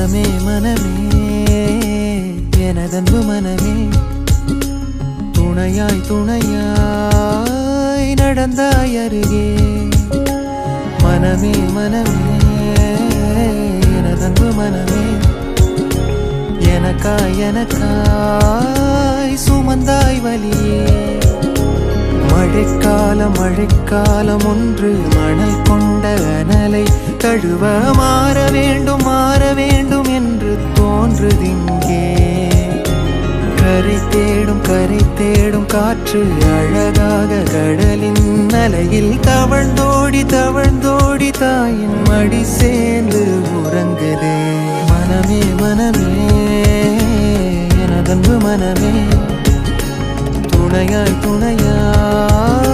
மனமே மனமே எனதன்பு மனமே துணையாய் துணையாய் நடந்தாய் அருகே மனமே மனமே எனதன்பு மனமே எனக்காய் எனக்காய் சுமந்தாய் வலியே மழைக்காலம் மழைக்காலம் ஒன்று மணல் கொண்ட அனலை தழுவ மாற வேண்டும் என்று தோன்றுதிங்கே கரை தேடும் காற்று அழகாக கடலின் அலையில் தவழ்ந்தோடி தவழ்ந்தோடி தாயின் மடி சேர்ந்து உறங்குதே மனமே மனமே எனதன்பு மனமே துணையாய் துணையாய்